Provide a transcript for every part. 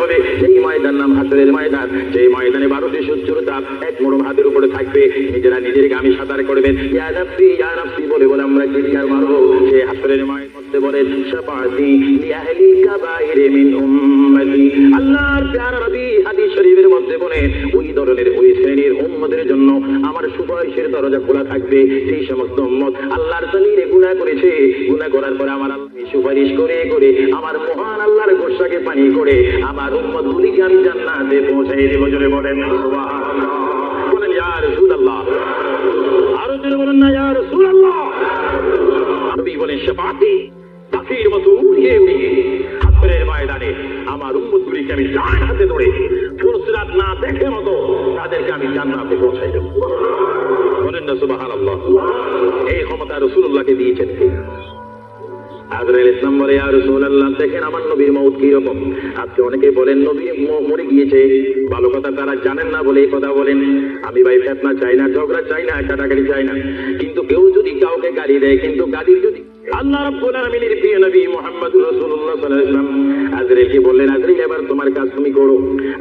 হবে সেই ময়দান নাম হাসরের ময়দান। সেই ময়দানে 12টি সূর্যের তাপ এক মোড়ম হাতের উপরে থাকবে। নিজেরা নিজের গামী সাঁতার করবেন, ইয়া নাফসি বলে বলে আমরা চিৎকার মারবো। সেই হাসরের ময়দানে বলেন শাফাআতি লিআহলিল কাবাইরি মিন উম্মতি। আল্লাহর প্যারা নবী হাদিস শরীফের মধ্যে বলেন ওই ধরনের ওই শ্রেণীর উম্মতের জন্য আমার সুপারিশের দরজা খোলা থাকবে। সেই সমস্ত উম্মত আল্লাহর জমিনে গুনাহ করেছে, গুনাহ করার পরে আমার আল্লাহ সুপারিশ করে করে আমার মহান আল্লাহর গোশাকে পানি করে আমার উম্মতগুলিকে আমি জান্নাতে পৌঁছাই দেব। জোরে বলেন সুবহানাল্লাহ, বলেন ইয়া রাসূলুল্লাহ, আরো জোরে বলেন না ইয়া রাসূলুল্লাহ। নবী বলেন শাফাআতি পাখির মতো উড়িয়ে উড়িয়ে হাসরের ময়দানে আমার উম্মতগুলিকে আমি ডান হাতে ধরে ফুরসরাত না দেখে মতো তাদেরকে আমি জান্নাতে পৌঁছাই দেব। বলেন না সুবহানাল্লাহ। এই ক্ষমতা রাসূলুল্লাহকে দিয়েছেন। আজরাইল ইসলাম বলে ইয়া রাসূলুল্লাহ দেখেন আমার নবীর মওত কি রকম। আজকে অনেকে বলেন নবী মরে গিয়েছে, ভালো কথা তারা জানেন না বলে এই কথা বলেন। আমি ভাই ফিতনা চাই না, ঝগড়া চাই না, কাটাকাটি চাই না, কিন্তু কেউ যদি কাউকে গালি দেয়, কিন্তু গালির যদি আল্লাহ রাব্বুল আলামিনের প্রিয় নবী মুহাম্মদুর রাসূলুল্লাহ সাল্লাল্লাহু আলাইহি ওয়াসাল্লাম আজরাইলকে বললেন আজরাইল এবার তোমার কাজ তুমি করো।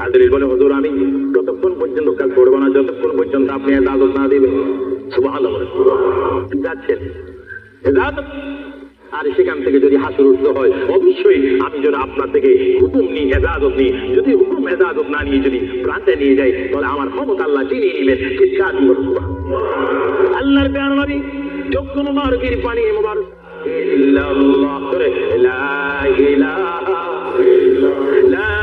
আজরাইল বলে হুজুর আমি ততক্ষণ পর্যন্ত কাজ করব না যতক্ষণ পর্যন্ত আপনি ইজাজত না দিবেন। সুবহানাল্লাহ। যাচ্ছেন ইজাজত, আর সেখান থেকে যদি হাসর উঠতে হয় অবশ্যই আমি যেন আপনার থেকে হুকুম নিই, এজাজত নিই। যদি হুকুম এজাজত না নিয়ে যদি প্রান্তে নিয়ে যাই তাহলে আমার ক্ষমতা আল্লাহ চিনিয়ে নেবেন। চিৎকার দিব আল্লাহর প্যারা নবী যখন মুবারকের পানি মুবারক ইল্লাল্লাহ করে লা ইলাহা লা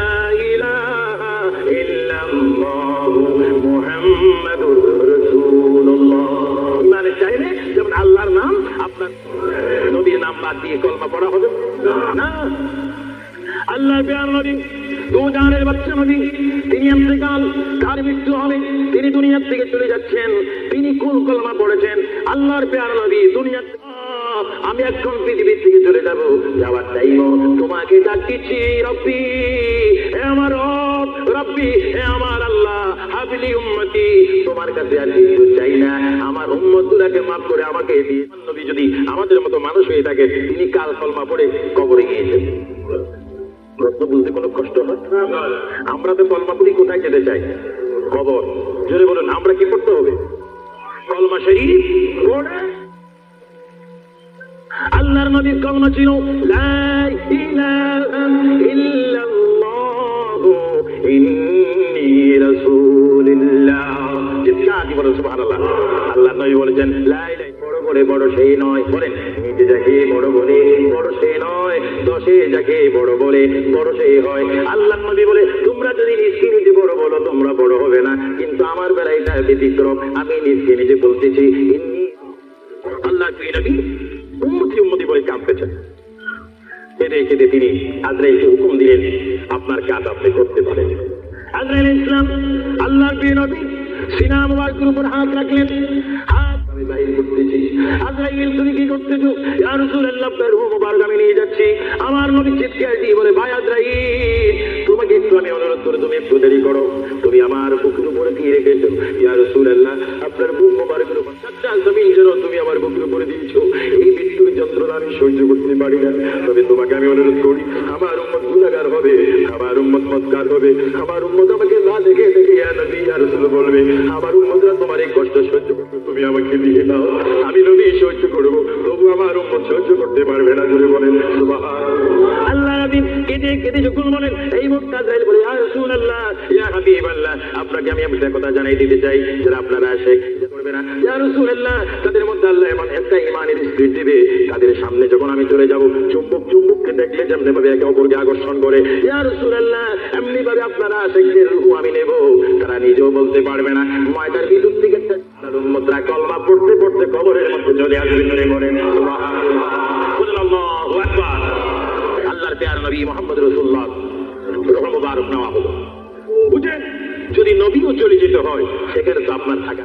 ইলাহা ইল্লাল্লাহু মুহাম্মাদুর রাসূলুল্লাহ। মানে চাইলে যেমন আল্লাহর নাম আপনার নবীর নাম বাদ দিয়ে কলমা পড়া হবে না। আল্লাহর প্যারা নবী দুজানের বাচ্চা নবী, তিনি ইন্তেকাল, তার মৃত্যু হবে, তিনি দুনিয়া থেকে চলে যাচ্ছেন। তিনি কোন কলমা পড়েছেন? আল্লাহর প্যারা নবী দুনিয়া আমি এখন পৃথিবীর থেকে চলে যাব, যাওয়ার টাইমও তোমাকে ডাক দিচ্ছি রব্বি, হে আমার রব, রব্বি হে আমার আল্লাহ, হাবলি উম্মতি, তোমার কাছে আর কিছু চাই না, আমার উম্মতগুলোকে মাফ করে আমাকে দিয়ে। নবী যদি আমাদের মতো মানুষ হয়ে থাকে তিনি কাল কলমা পড়ে কবরে গিয়েছেন। প্রশ্ন বুঝতে কোনো কষ্ট হয়? আমরা তো কলমা পড়ি কোথায় যেতে চাই? কবর। জোরে বলুন আমরা কি করতে হবে? কলমা শরীফ পড়ে। আল্লাহর নবীর কলমা ছিল লা ইলাহা ইল্লাল্লাহু ইন্নী রাসূলুল্লাহ। চিৎকার দিয়ে বলেন সুবহানাল্লাহ। আল্লাহর নবী বলেছেন লা ইলাহা বড় করে বড় সেই নয়, বলেন নিজে যাকে বড় বলে বড় সে নয়, দশে যাকে বড় বলে বড় সেই হয়। আল্লাহর নবী বলে তোমরা যদি নিজকে নিজে বড় বলো তোমরা বড় হবে না, কিন্তু আমার বেলায় এটা ব্যতিক্রম, আমি নিজকে নিজে বলতেছি ইন্নী। আল্লাহ কি নবী উম্মতি উম্মতি বলে কাঁদতেছেন। কেঁদে কেঁদে তিনি আজরাইলকে হুকুম দিলেন আপনার কাজ আপনি করতে পারেন। আজরাইল ইসলাম আল্লাহর প্রিয় নবী সিনা মুবারকের উপর হাত রাখলেন, হাত আমি বাহির করতেছি। আজরাইল তুমি কি করতেছো? ইয়া রাসূলুল্লাহ আপনার রূহ মুবারক আমি নিয়ে যাচ্ছি। আমার নবী চিৎকার দিয়ে বলে ভাই আজরাইল তোমাকে একটু আমি অনুরোধ করে তুমি একটু দেরি করো, তুমি আমার বুকের উপরে কি রেখেছো? ইয়া রাসূলুল্লাহ আপনার বুক মুবারকের উপর সাতটা জমিন যেন তুমি আমার বুকের উপরে দিয়েছো, এই মৃত্যুর যন্ত্রণা আমি সহ্য করতে পারি না। তবে তোমাকে আমি অনুরোধ করি আমার উম্মত গুনাহগার হবে, আমার উম্মত মতকার হবে, আমার উম্মত আমাকে না দেখে দেখে ইয়া নবী ইয়া রাসূল বলবে, আমার উম্মতরা তোমার এই কষ্ট সহ্য করতে তুমি আমাকে দিয়ে দাও, আমি নবী সহ্য করবো, তবু আমার উম্মত সহ্য করতে পারবে না। জোরে বলেন সুবহানাল্লাহ। আল্লাহ নবী কেঁদে কেঁদে যখন বলেন এই মুহূর্তে আজরাইল বলে ইয়া রাসূলুল্লাহ ইয়া হাবিবাল্লাহ আপনাকে আমি একটা কথা জানাই দিতে চাই যারা আপনারা আসে করবে না। ইয়া রাসূলুল্লাহ তাদের মধ্যে আল্লাহ এমন একটা ঈমানের স্পিরিট দিবে, তাদের সামনে যখন আমি চলে যাব চুম্বক চুম্বককে দেখলে যেমন ভাবে একে অপরকে আকর্ষণ করে, ইয়া রাসূলুল্লাহ এমনি ভাবে আপনারা আশিকদের রূহ আমি নেব, তারা নিজেও বলতে পারবে না। ময়দার বিদ্যুৎ থেকে উম্মতরা কলমা পড়তে পড়তে কবরের মধ্যে চলে আসবে। ধরে বলেন সুবহানাল্লাহ, আল্লাহু আকবার। আল্লাহর প্যারা নবী মুহাম্মদ রাসূলুল্লাহ রূহ মুবারক নেওয়া হলো। বুঝেন যদি নবীও চলে যেতে হয় সেখানে তো আপনার থাকা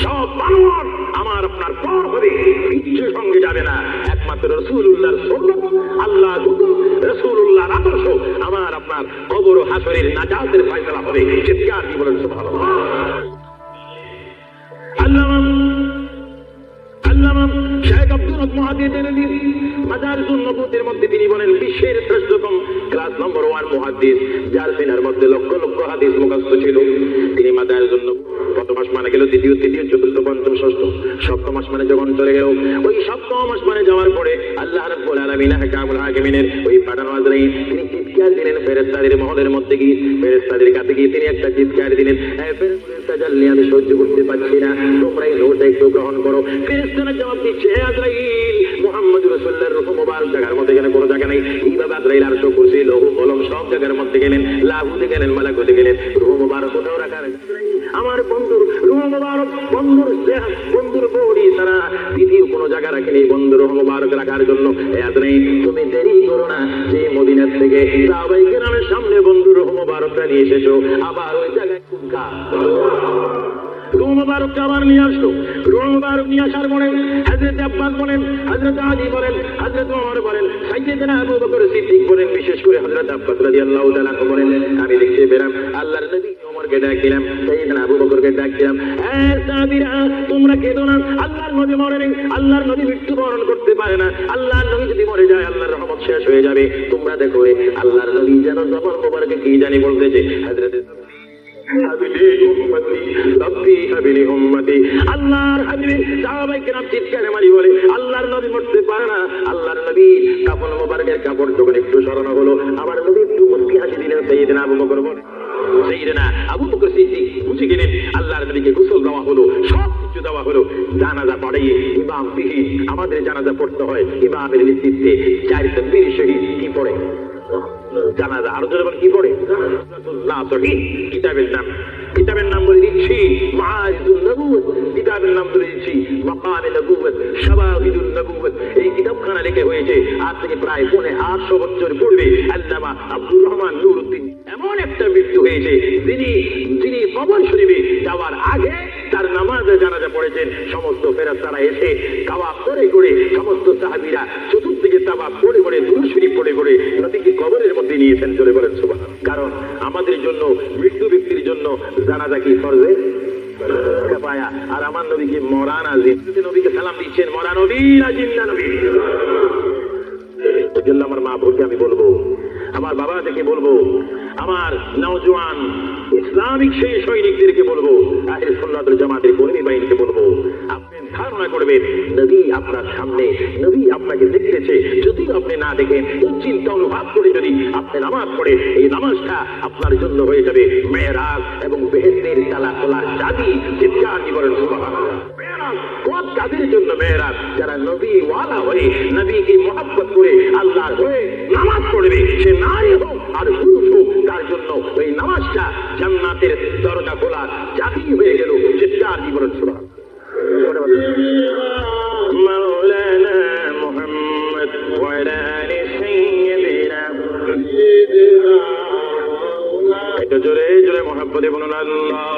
সব মানুষ আমার আপনার পর হবে, কিচ্ছু সঙ্গে যাবে না, একমাত্র রাসূলুল্লাহর সুন্নাত, আল্লাহর হুকুম, রাসূলুল্লাহর আদর্শ আমার আপনার কবর ও হাসরের নাজাতের ফয়সালা হবে। চিৎকার দিয়ে বলেন সুবহানাল্লাহ। আল্লামা শেখ আব্দুল মহাদিস এনেদিস মাদারিসুন নবুওয়াতের মধ্যে তিনি বলেন বিশ্বের শ্রেষ্ঠতম ক্লাস নম্বর 1 মহাদিস, যার সিনার মধ্যে লক্ষ লক্ষ হাদিস মুখস্থ ছিল। তিনি মাদারিসুন কত মাস মানে গেল? দ্বিতীয় তৃতীয় চতুর্থ পঞ্চম ষষ্ঠ, সপ্তম মাস মানে যখন চলে গেল, ওই সপ্তম মাস মানে যাওয়ার পরে আল্লাহ রাব্বুল আলামিন হাকামুল হাকিমিনের ওই পাঠানো আজরাইল তিনি চিৎকার দিলেন ফেরেশতাদের মহলের মধ্যে গিয়ে, ফেরেশতাদের কাছে গিয়ে তিনি একটা চিৎকার দিলেন, ফেরেশতা জানলে আমি সহ্য করতে পারছি না, তোমরা এই রোটা একটু গ্রহণ করো। ফেরেশতারা জবাব দিচ্ছে, হে আজরাইল, মুহাম্মদ রাসূলুল্লাহর রূহ মুবারক জায়গার মধ্যে গেলেন, কোনো জায়গা নেই। এইভাবে আজরাইল আরশ কুরসি লৌহ কলম সব জায়গার মধ্যে গেলেন, লাহুতে গেলেন, মালাকুতে গেলেন, রূহ মুবারক কোথাও রাখার আমার বন্ধুর রূহ মুবারক, বন্ধুর দেহ, বন্ধুর বডি তারা দ্বিতীয় কোনো জায়গা রাখেনি বন্ধুর রূহ মুবারক রাখার জন্য। হে আজরাইল, তুমি দেরি করো না, যে মদিনার থেকে সাহাবায়ে কেরামের সামনে বন্ধুর রূহ মুবারকটা নিয়ে এসেছো, আবার ওই জায়গায় কুনকা রূহ মুবারক আবার নিয়ে আসলো। রূহ মুবারক নিয়ে আসার পরে হযরত আব্বাস বলেন, হযরত আলী বলেন, হযরত ওমর বলেন, সাইয়েদনা আবু বকর সিদ্দিক বলেন, বিশেষ করে হযরত আব্বাস রাদিয়াল্লাহু তাআলা বলেন, আমি দেখতে পেলাম আল্লাহর নবী ওমরকে ডাক দিলাম, সাইয়েদনা আবু বকরকে ডাক দিলাম, হে সাহাবীরা তোমরা কেঁদো না, আল্লাহর নবী মরেন, আল্লাহর নবী মৃত্যুবরণ করতে পারে না, আল্লাহর নবী যদি মরে যায় আল্লাহর রহমত শেষ হয়ে যাবে। তোমরা দেখো আল্লাহর নবী যেন জবান মোবারকে কি জানি বলতেছে, হযরত আল্লাহর হাবিব সাহাবায়ে কেরাম চিৎকার মারি বলে, আল্লাহর নবী মরতে পারে না। আল্লাহর নবী কাফন মোবারকের কাপড় যখন একটু সরানো হলো, আমার নবী একটু মুস্কি হাসি দিলেন। সাইয়েদনা আবু বকর বলে, সাইয়েদনা আবু বকর সিদ্দিক বুঝে গেলেন আল্লাহর নবীকে গোসল দেওয়া হলো, সব কিছু দেওয়া হলো, জানাজা পড়াইয়ে ইমাম বিহীন আমাদের জানাজা পড়তে হয় ইমামের নেতৃত্বে। 4 তাকবীর শহীদ কি পড়ে জানাজা, আরো জোরে কি পড়ে না সহি কিতাবের নাম বলে দিচ্ছি মাআরিজুন নবুওয়াত, কিতাবের নাম বলে দিচ্ছি মাকামে নবুওয়াত, শাওয়াহিদুন নবুওয়াত। এই কিতাবখানা লেখা হয়েছে আজ থেকে প্রায় 850 বছর পূর্বে। আল্লামা আব্দুর রহমান নুরউদ্দিন এমন একটা মৃত্যু হয়েছে যিনি কবর শরীফে যাওয়ার আগে তার নামাজে জানাজা পড়েছেন। সমস্ত ফেরেশতারা এসে তাওয়াফ করে করে, সমস্ত সাহাবীরা চতুর্দিকে তাওয়াফ করে করে, দুরূদ শরীফ পড়ে করে নবীকে কবরের মধ্যে নিয়েছেন। চলে বলেন সুবহানাল্লাহ। কারণ আমাদের জন্য, মৃত্যু ব্যক্তির জন্য জানাজা কি ফরজে কিফায়া, আর আমার নবীকে মরা নাজিম, নবীকে সালাম দিচ্ছেন মরা নবী না জিন্দা নবী। এজন্য আমার মা বোনকে আমি বলবো, আমার বাবা থেকে বলবো, আমার নওজোয়ান ইসলামিক সেই সৈনিকদেরকে বলবো, আহলে সুন্নাত ওয়াল জামাতের কর্মী বাহিনীকে বলবো, আপনি ধারণা করবেন নবী আপনার সামনে, নবী আপনাকে দেখতেছে। যদি আপনি না দেখেন, এই চিন্তা অনুভব করে যদি আপনি নামাজ পড়ে, এই নামাজটা আপনার জন্য হয়ে যাবে মেরাজ এবং বেহেশতের তালা খোলার চাবি। চিৎকার কি বলেন সুবহানাল্লাহ। কোন কাদের জন্য মেরাজ? যারা নবী ওয়ালা হয়ে, নবীকে মহব্বত করে আল্লাহর হয়ে নামাজ পড়বে, সে নারী হোক আর পুরুষ হোক, তার জন্য ওই নামাজটা জান্নাতের দরজা খোলার চাবি হয়ে গেল। চিৎকার কি বলেন সুবহানাল্লাহ। মাওলানা মুহাম্মদ ওয়া আলা আলি সাইয়্যিদিনা, এটা জোরে জোরে মহব্বতে বলুন আল্লাহ।